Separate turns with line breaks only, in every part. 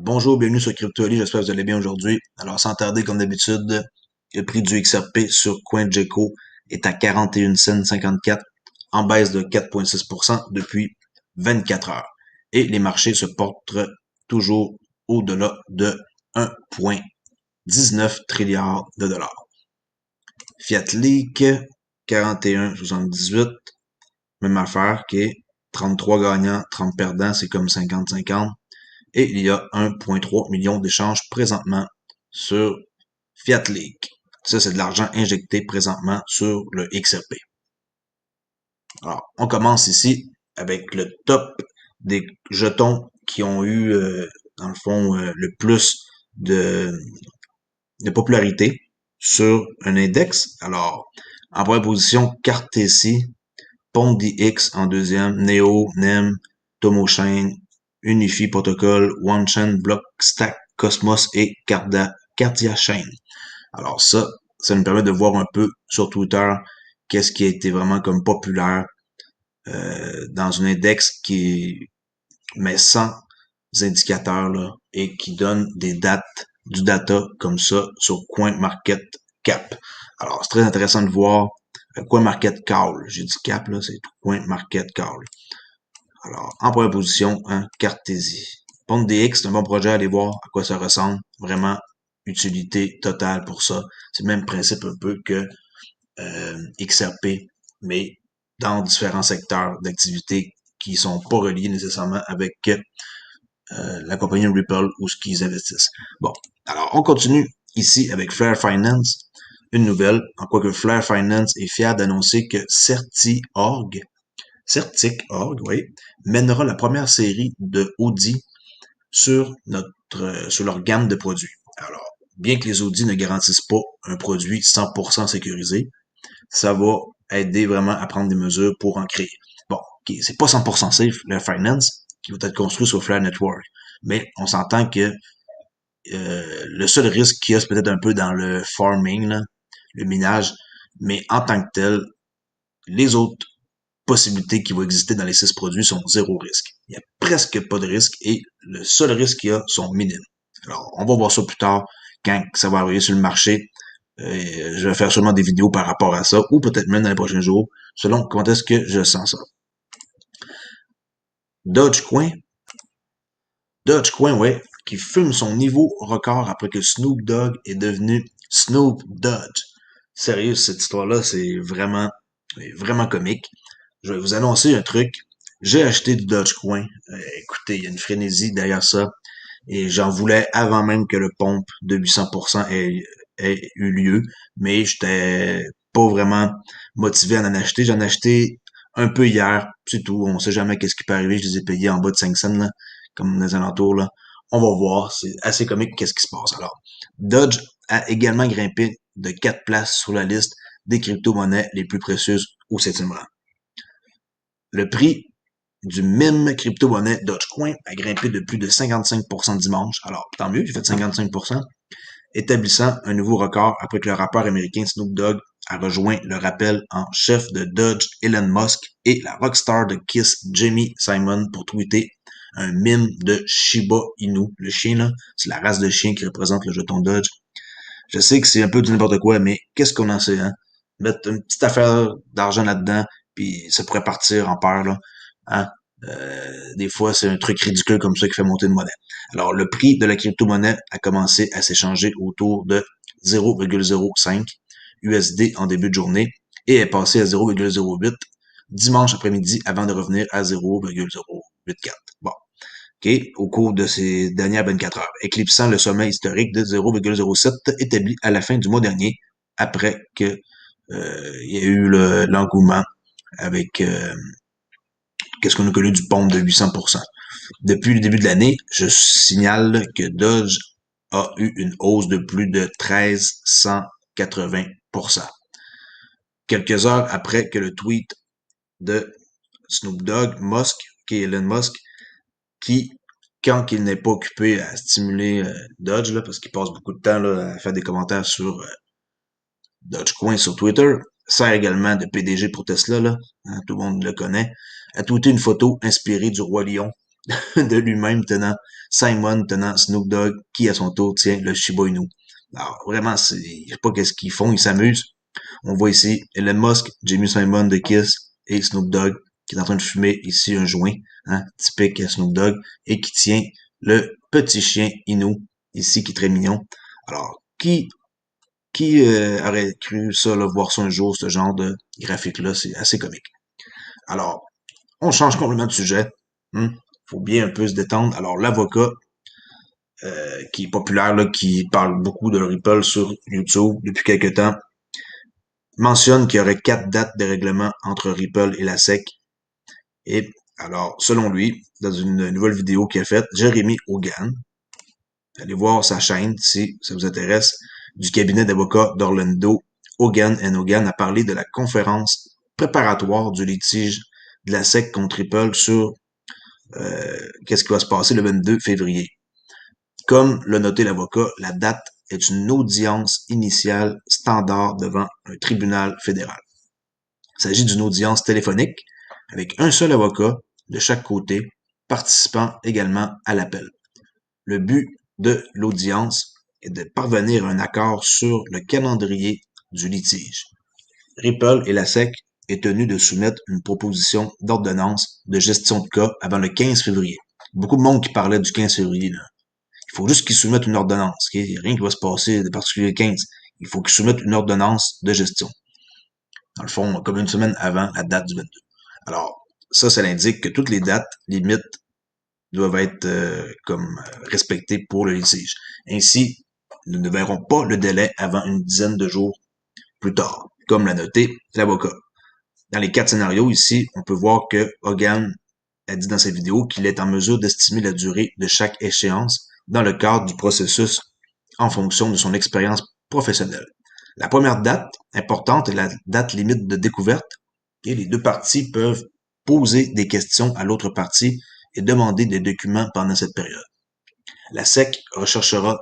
Bonjour, bienvenue sur CryptoAli, j'espère que vous allez bien aujourd'hui. Alors, sans tarder, comme d'habitude, le prix du XRP sur CoinGecko est à 41 cents 54, en baisse de 4,6% depuis 24 heures. Et les marchés se portent toujours au-delà de 1,19 trilliard de dollars. Fiat Leak, 41,78, même affaire qui est 33 gagnants, 30 perdants, c'est comme 50-50. Et il y a 1,3 million d'échanges présentement sur Fiat Leak. Ça, c'est de l'argent injecté présentement sur le XRP. Alors, on commence ici avec le top des jetons qui ont eu, dans le fond, le plus de, de popularité sur un index. Alors, en première position, Cartesi, PondDX en deuxième, Neo, NEM, TomoChain, Unifi Protocol, OneChain, Blockstack, Cosmos et Cardia Chain. Alors ça nous permet de voir un peu sur Twitter qu'est-ce qui a été vraiment comme populaire dans un index qui met 100 indicateurs là, et qui donne des dates, du data comme ça sur CoinMarketCap. Alors c'est très intéressant de voir CoinMarketCap. J'ai dit cap là, c'est CoinMarketCap. Alors, en première position, Cartesi. PondDX, c'est un bon projet, allez voir à quoi ça ressemble. Vraiment, utilité totale pour ça. C'est le même principe un peu que XRP, mais dans différents secteurs d'activité qui sont pas reliés nécessairement avec la compagnie Ripple ou ce qu'ils investissent. Bon, alors on continue ici avec Flare Finance. Une nouvelle, en quoi que Flare Finance est fier d'annoncer que Certic.org, oui, mènera la première série de audits sur leur gamme de produits. Alors, bien que les audits ne garantissent pas un produit 100% sécurisé, ça va aider vraiment à prendre des mesures pour en créer. Bon, okay, c'est pas 100% safe, le finance, qui va être construit sur Flare Network, mais on s'entend que le seul risque qu'il y a, c'est peut-être un peu dans le farming, là, le minage, mais en tant que tel, les autres possibilités qui vont exister dans les 6 produits sont zéro risque. Il n'y a presque pas de risque et le seul risque qu'il y a sont minimes. Alors, on va voir ça plus tard quand ça va arriver sur le marché. Je vais faire seulement des vidéos par rapport à ça ou peut-être même dans les prochains jours selon quand est-ce que je sens ça. Dogecoin. Dogecoin, ouais, qui fume son niveau record après que Snoop Dogg est devenu Snoop Dodge. Sérieux, cette histoire-là, c'est vraiment comique. Je vais vous annoncer un truc. J'ai acheté du Dogecoin. Écoutez, il y a une frénésie derrière ça. Et j'en voulais avant même que le pompe de 800% ait eu lieu. Mais j'étais pas vraiment motivé à en acheter. J'en ai acheté un peu hier. C'est tout. On sait jamais qu'est-ce qui peut arriver. Je les ai payés en bas de 5 cents, là, comme dans les alentours, là. On va voir. C'est assez comique qu'est-ce qui se passe. Alors, Dodge a également grimpé de 4 places sur la liste des crypto-monnaies les plus précieuses au 7e rang. Le prix du meme crypto-monnaie Dogecoin a grimpé de plus de 55% dimanche. Alors, tant mieux, j'ai fait 55%, établissant un nouveau record après que le rappeur américain Snoop Dogg a rejoint le rappel en chef de Dodge Elon Musk et la rockstar de Kiss Jamie Simon pour tweeter un mime de Shiba Inu. Le chien, là, c'est la race de chien qui représente le jeton Dodge. Je sais que c'est un peu du n'importe quoi, mais qu'est-ce qu'on en sait, hein? Mettre une petite affaire d'argent là-dedans, puis ça pourrait partir en peur, là. Hein? Des fois, c'est un truc ridicule comme ça qui fait monter une monnaie. Alors, le prix de la crypto-monnaie a commencé à s'échanger autour de 0,05 USD en début de journée et est passé à 0,08 dimanche après-midi avant de revenir à 0,084. Bon. Okay, au cours de ces dernières 24 heures, éclipsant le sommet historique de 0,07 établi à la fin du mois dernier, après que il y a eu l'engouement avec qu'est-ce qu'on a connu du pompe de 800%. Depuis le début de l'année, je signale que Dodge a eu une hausse de plus de 1380%. Quelques heures après que le tweet de Snoop Dogg, Elon Musk, qui quand il n'est pas occupé à stimuler Dodge, là, parce qu'il passe beaucoup de temps là, à faire des commentaires sur Dogecoin sur Twitter, sert également de PDG pour Tesla, là, hein, tout le monde le connaît, a tweeté une photo inspirée du roi lion de lui-même tenant Simon, tenant Snoop Dogg, qui à son tour tient le Shiba Inu. Alors, vraiment, je sais pas qu'est-ce qu'ils font, ils s'amusent. On voit ici Elon Musk, Jamie Simon de Kiss et Snoop Dogg qui est en train de fumer ici un joint, hein, typique Snoop Dogg, et qui tient le petit chien Inu, ici, qui est très mignon. Alors, qui aurait cru ça, là, voir ça un jour, ce genre de graphique-là, c'est assez comique. Alors, on change complètement de sujet. Faut bien un peu se détendre. Alors, l'avocat, qui est populaire, là, qui parle beaucoup de Ripple sur YouTube depuis quelques temps, mentionne qu'il y aurait 4 dates de règlement entre Ripple et la SEC. Et alors, selon lui, dans une nouvelle vidéo qu'il a faite, Jeremy Hogan, allez voir sa chaîne si ça vous intéresse, du cabinet d'avocats d'Orlando, Hogan Hogan a parlé de la conférence préparatoire du litige de la SEC contre Ripple sur qu'est-ce qui va se passer le 22 février. Comme l'a noté l'avocat, la date est une audience initiale standard devant un tribunal fédéral. Il s'agit d'une audience téléphonique avec un seul avocat de chaque côté, participant également à l'appel. Le but de l'audience est de parvenir à un accord sur le calendrier du litige. Ripple et la SEC est tenu de soumettre une proposition d'ordonnance de gestion de cas avant le 15 février. Beaucoup de monde qui parlait du 15 février, là. Il faut juste qu'ils soumettent une ordonnance. Okay? Il n'y a rien qui va se passer de particulier le 15. Il faut qu'ils soumettent une ordonnance de gestion. Dans le fond, comme une semaine avant la date du 22. Alors, ça l'indique que toutes les dates limites doivent être respectées pour le litige. Ainsi, nous ne verrons pas le délai avant une dizaine de jours plus tard, comme l'a noté l'avocat. Dans les 4 scénarios ici, on peut voir que Hogan a dit dans sa vidéo qu'il est en mesure d'estimer la durée de chaque échéance dans le cadre du processus en fonction de son expérience professionnelle. La première date importante est la date limite de découverte et les deux parties peuvent poser des questions à l'autre partie et demander des documents pendant cette période. La SEC recherchera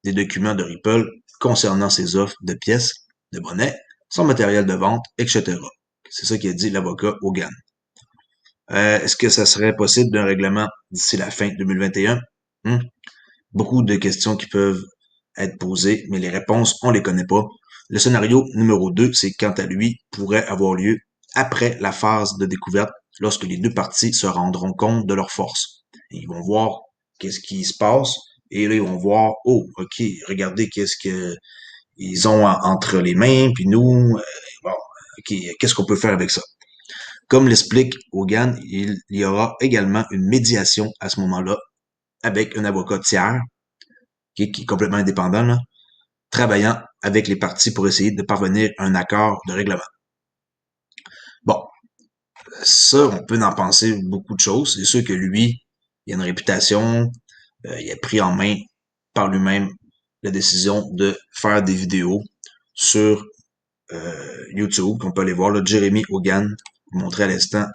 des documents de Ripple concernant ses offres de pièces, de monnaie, son matériel de vente, etc. C'est ça qu'a dit l'avocat Hogan. Est-ce que ça serait possible d'un règlement d'ici la fin 2021? Beaucoup de questions qui peuvent être posées, mais les réponses, on les connaît pas. Le scénario numéro 2, c'est quant à lui, pourrait avoir lieu après la phase de découverte, lorsque les deux parties se rendront compte de leurs forces. Et ils vont voir qu'est-ce qui se passe, et là, ils vont voir, oh, ok, regardez qu'est-ce que ils ont entre les mains, puis nous, bon, ok, qu'est-ce qu'on peut faire avec ça? Comme l'explique Hogan, il y aura également une médiation à ce moment-là avec un avocat tiers qui est complètement indépendant, là, travaillant avec les parties pour essayer de parvenir à un accord de règlement. Bon, ça, on peut en penser beaucoup de choses. C'est sûr que lui, il a une réputation, il a pris en main par lui-même la décision de faire des vidéos sur YouTube, qu'on peut aller voir, là, Jeremy Hogan, montrer à l'instant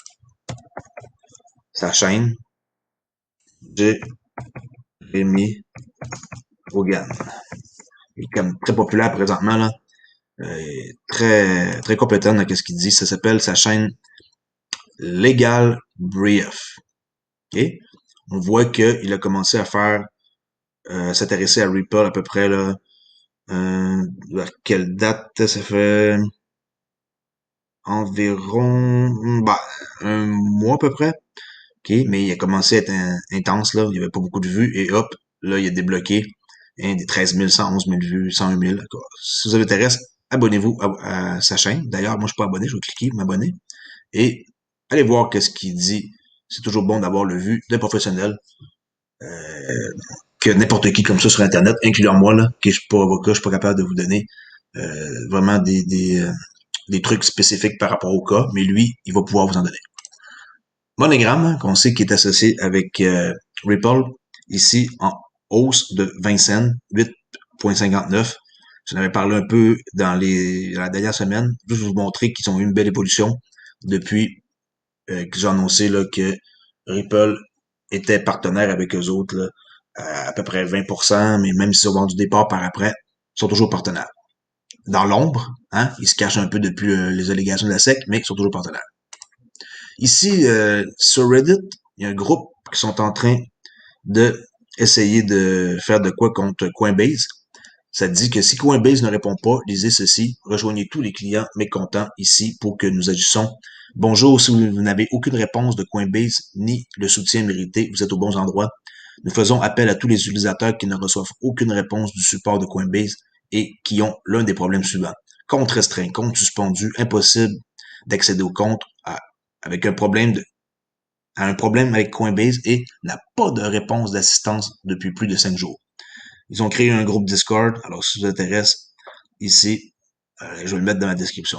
sa chaîne, Jeremy Hogan. Il est comme très populaire présentement, là. Très, très compétent dans ce qu'il dit. Ça s'appelle sa chaîne Legal Brief. Okay? On voit qu'il a commencé à faire s'intéresser à Ripple à peu près là. À quelle date? Ça fait environ un mois à peu près. Okay? Mais il a commencé à être intense, là. Il n'y avait pas beaucoup de vues. Et hop, là, il a débloqué des 13 000, 111 000 vues, 101 000. Si vous intéresse, abonnez-vous à sa chaîne. D'ailleurs, moi, je suis pas abonné, je vais cliquer m'abonner. Et allez voir qu'est-ce qu'il dit. C'est toujours bon d'avoir le vu d'un professionnel que n'importe qui comme ça sur Internet, incluant moi, là, que je suis pas avocat, je suis pas capable de vous donner vraiment des trucs spécifiques par rapport au cas, mais lui, il va pouvoir vous en donner. MoneyGram, hein, qu'on sait qui est associé avec Ripple, ici en hausse de 20 cents, 8,59. J'en avais parlé un peu dans la dernière semaine, juste vous montrer qu'ils ont eu une belle évolution depuis que j'ai annoncé là, que Ripple était partenaire avec eux autres là, à peu près 20%, mais même s'ils ont vendu des parts par après, ils sont toujours partenaires. Dans l'ombre, hein, ils se cachent un peu depuis les allégations de la SEC, mais ils sont toujours partenaires. Ici, sur Reddit, il y a un groupe qui sont en train de essayer de faire de quoi contre Coinbase. Ça dit que si Coinbase ne répond pas, lisez ceci, rejoignez tous les clients mécontents ici pour que nous agissons. Bonjour, si vous n'avez aucune réponse de Coinbase ni le soutien mérité, vous êtes au bon endroit. Nous faisons appel à tous les utilisateurs qui ne reçoivent aucune réponse du support de Coinbase et qui ont l'un des problèmes suivants. Compte restreint, compte suspendu, impossible d'accéder au compte avec un problème avec Coinbase et n'a pas de réponse d'assistance depuis plus de 5 jours. Ils ont créé un groupe Discord. Alors, si ça vous intéresse, ici, je vais le mettre dans la description.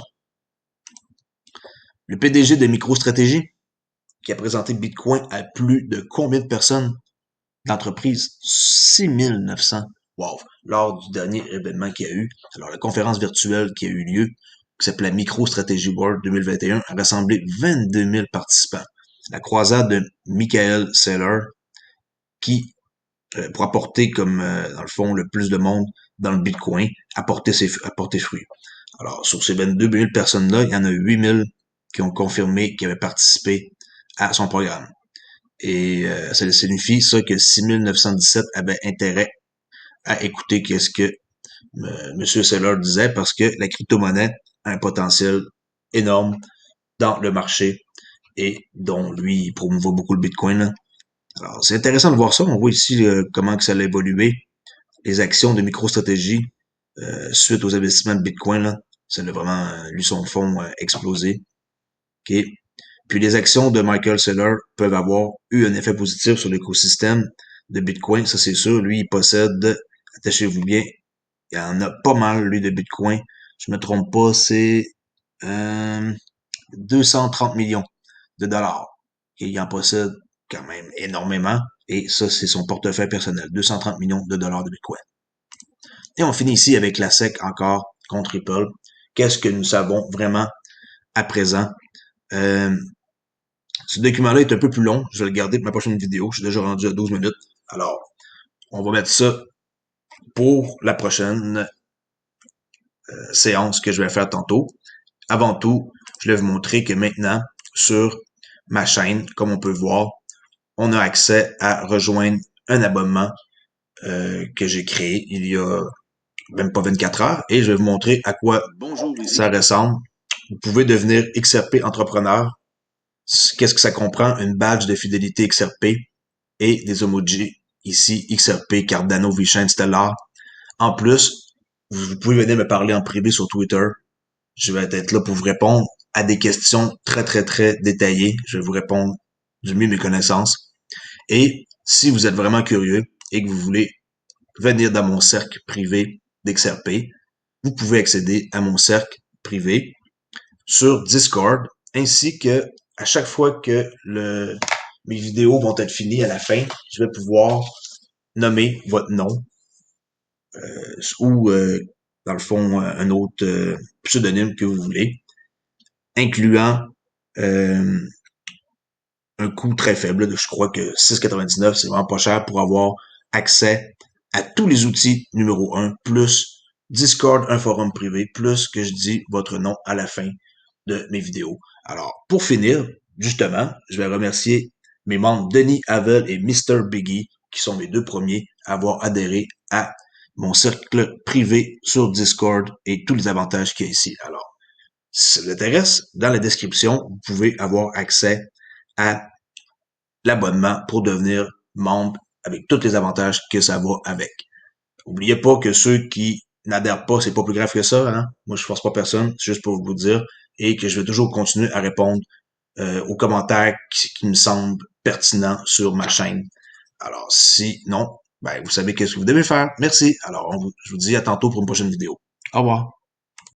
Le PDG de MicroStratégie, qui a présenté Bitcoin à plus de combien de personnes d'entreprise? 6900. Wow! Lors du dernier événement qu'il y a eu, alors la conférence virtuelle qui a eu lieu, qui s'appelait MicroStrategy World 2021, a rassemblé 22 000 participants. La croisade de Michael Saylor, qui pour apporter comme, dans le fond, le plus de monde dans le Bitcoin, apporter fruit. Alors, sur ces 22 000 personnes-là, il y en a 8 000 qui ont confirmé qu'ils avaient participé à son programme. Et ça signifie ça que 6 917 avaient intérêt à écouter qu'est-ce que M. Seller disait parce que la crypto-monnaie a un potentiel énorme dans le marché et dont lui, il promouvoit beaucoup le Bitcoin. Là. Alors, c'est intéressant de voir ça. On voit ici comment que ça a évolué. Les actions de MicroStratégie suite aux investissements de Bitcoin, là, ça a vraiment, lui, son fonds explosé. OK. Puis les actions de Michael Saylor peuvent avoir eu un effet positif sur l'écosystème de Bitcoin, ça c'est sûr. Lui, il possède, attachez-vous bien, il en a pas mal, lui, de Bitcoin. Je me trompe pas, c'est 230 millions de dollars. Et il en possède quand même énormément. Et ça, c'est son portefeuille personnel. 230 millions de dollars de Bitcoin. Et on finit ici avec la SEC encore contre Ripple. Qu'est-ce que nous savons vraiment à présent? Ce document-là est un peu plus long. Je vais le garder pour ma prochaine vidéo. Je suis déjà rendu à 12 minutes. Alors, on va mettre ça pour la prochaine séance que je vais faire tantôt. Avant tout, je vais vous montrer que maintenant, sur ma chaîne, comme on peut voir, on a accès à rejoindre un abonnement que j'ai créé il y a même pas 24 heures, et je vais vous montrer à quoi ça ressemble. Vous pouvez devenir XRP entrepreneur. Qu'est-ce que ça comprend? Une badge de fidélité XRP et des emojis ici, XRP, Cardano, VeChain, Stellar. En plus, vous pouvez venir me parler en privé sur Twitter. Je vais être là pour vous répondre à des questions très, très, très détaillées. Je vais vous répondre du mieux de mes connaissances. Et si vous êtes vraiment curieux et que vous voulez venir dans mon cercle privé d'XRP, vous pouvez accéder à mon cercle privé sur Discord, ainsi que à chaque fois que mes vidéos vont être finies à la fin, je vais pouvoir nommer votre nom ou, dans le fond, un autre pseudonyme que vous voulez, incluant un coût très faible. Je crois que 6,99, c'est vraiment pas cher pour avoir accès à tous les outils numéro 1, plus Discord, un forum privé, plus que je dis votre nom à la fin de mes vidéos. Alors, pour finir, justement, je vais remercier mes membres Denis Havel et Mr. Biggie, qui sont mes deux premiers à avoir adhéré à mon cercle privé sur Discord et tous les avantages qu'il y a ici. Alors, si ça vous intéresse, dans la description, vous pouvez avoir accès à l'abonnement pour devenir membre avec tous les avantages que ça va avec. N'oubliez pas que ceux qui n'adhèrent pas, c'est pas plus grave que ça. Hein? Moi, je force pas personne, c'est juste pour vous dire, et que je vais toujours continuer à répondre aux commentaires qui me semblent pertinents sur ma chaîne. Alors, sinon, ben, vous savez qu'est-ce que vous devez faire. Merci. Alors, je vous dis à tantôt pour une prochaine vidéo. Au revoir.